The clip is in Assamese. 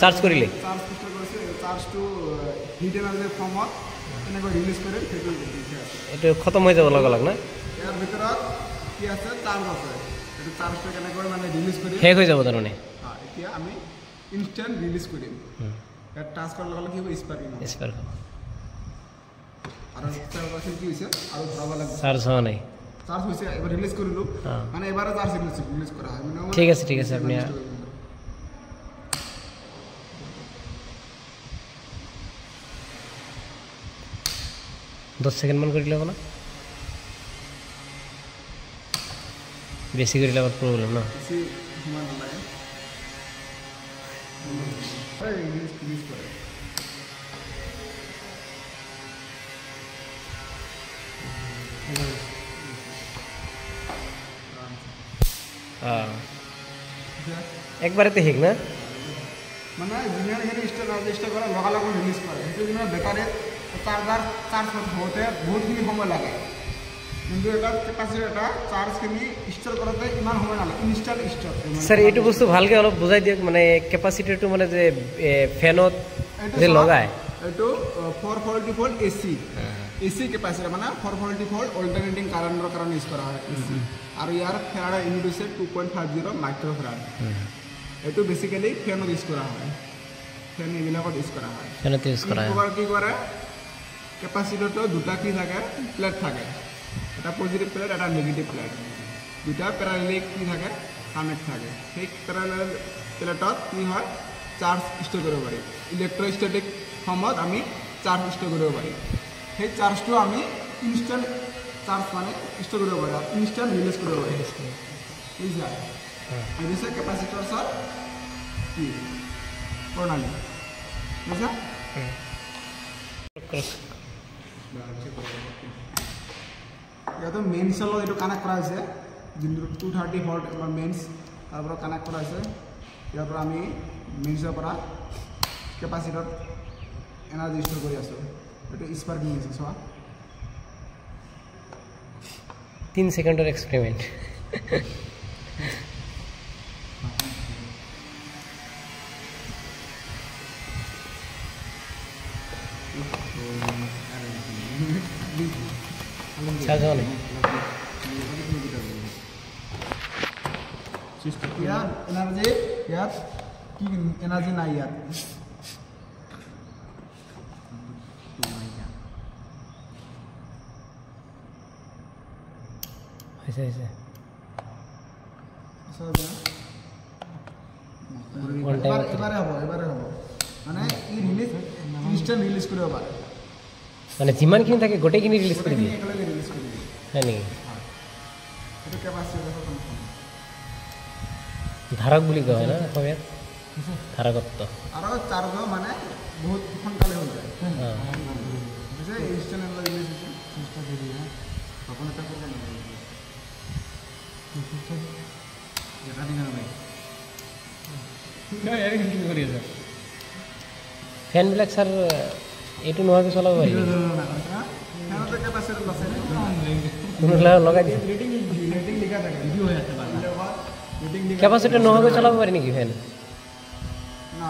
চাৰ্জ কৰিলে চাৰ্জ পিস্টল কৰিছে চাৰ্জটো হিট এনাৰ্জি ফৰ্মত এনেকৈ ৰিলিজ কৰে সেইটো দিছে এটো খতম হৈ যাব লগা না ইয়াৰ ভিতৰত কি আছে চাৰ্জ আছে এটো চাৰ্জটো কেনেকৈ মানে ৰিলিজ কৰি শেষ হৈ যাব তাৰমানে হ্যাঁ এতিয়া আমি ইনস্ট্যান্ট ৰিলিজ কৰিম ইয়াত টাচ কৰাৰ লগে লগে কি হ'ব স্পাৰ্কিং হ'ব স্পাৰ্ক আৰু চাৰ্জ কি হৈছে আৰু ভৰাব লাগিব চাৰ্জ হোৱা নাই চাৰ্জ হৈছে এবাৰ ৰিলিজ কৰিলো মানে এবাৰে চাৰ্জ ৰিলিজ কৰা হয় মানে ঠিক আছে আপনি 10 সেকেন্ড মান কৰিলে হ'ব না বেছি কৰিলে আবাৰ প্ৰবলেম না বেছি সময় নালাগে ৰিলিজ কৰে একবাৰেতে ঠিক না মানে যিমান এখানে ৰেজিষ্টাৰ কৰা লগা লগা ৰিলিজ কৰে সেইটো যিমান বেটাৰী চার্জ হতে বহুতখিনি সময় লাগে কিন্তু এটা কেপাসিটি এটা চার্জখিনি স্টোর করতে ইমান সময় নালাগে ইনস্ট্যান্ট স্টোর স্যার এইটো বস্তু ভালকে অলপ বুজাই দিয়ক মানে কেপাসিটিটো মানে যে ফ্যানত যে লগায় এইটো 440 ভোল্ট এসি কেপাসিটি মানে 440 ভোল্ট অল্টারনেটিং কাৰেন্টৰ কাৰণে ইউজ কৰা হয় এসি আৰু ইয়াৰ ফেৰাডৰ ইউনিট হৈছে 2.50 মাইক্ৰোফেৰাড এইটো বেসিক্যালি ফ্যানত ইউজ কৰা হয় ফ্যান এইবিলাকত ইউজ কৰা হয় ফ্যানত ইউজ কৰা হয় কি কৰে কেপাসিটৰটো দুটা কি থাকে প্লেট থাকে এটা পজিটিভ প্লেট এটা নেগেটিভ প্লেট দুটা প্যারালালি কি থাকে কানেক্ট থাকে সেই প্যারালাল প্লেটত কি হয় চার্জ স্টোর কৰিব পাৰি ইলেক্ট্ৰোস্ট্যাটিক ফৰ্মত আমি চাৰ্জ স্টোৰ কৰিব পাৰি সেই চাৰ্জটো আমি ইনস্ট্যান্ট চাৰ্জ মানে স্টোৰ কৰিব পাৰি ইনস্ট্যান্ট ৰিলিজ কৰিব পাৰি বুঝা এই দিছে কেপাসিটৰছৰ কি প্ৰণালী বুঝা ইয়াতে মেইনছৰ লগত এইটো কানেক্ট কৰা হৈছে যোনটো 230 ভোল্ট আমাৰ মেইনছ তাৰ পৰা কানেক্ট কৰা হৈছে ইয়াৰ পৰা আমি মেইনছৰ পৰা কেপাচিটৰত এনাৰ্জি ষ্ট'ৰ কৰি আছোঁ এইটো স্পাৰ্কিং হৈছে চোৱা 3 সেকেন্ডৰ এক্সপেৰিমেন্ট চাৰ্জ হয় না ইয়াত এনাৰ্জি ইয়াত কি এনাৰ্জি নাই ইয়াত হৈছে এবাৰে হ'ব মানে ই ৰিলিজ ইনষ্টেণ্ট ৰিলিজ কৰিব পাৰে মানে যিমানখিনি থাকে গোটেইখিনি ৰিলিজ কৰি দিয়ে একেলগে ৰিলিজ কৰি দিয়ে হয় নেকি এইটো কেপাচিটি ধাৰক বুলি কয় হয় না অসমীয়াত ধাৰকত্ব আৰু চাৰ্জ মানে বহুত সোনকালে হৈ যায় বুজিছে ইনষ্টেণ্ট ৰিলিজ হৈছে আপুনি এটা কৰিব নালাগে ফেনবিলাক ছাৰ এইটো নোহোৱাকৈ চলাব পাৰি লগাই দিয়ে কেপাচিটি নোহোৱাকৈ চলাব পাৰি নেকি ফেন না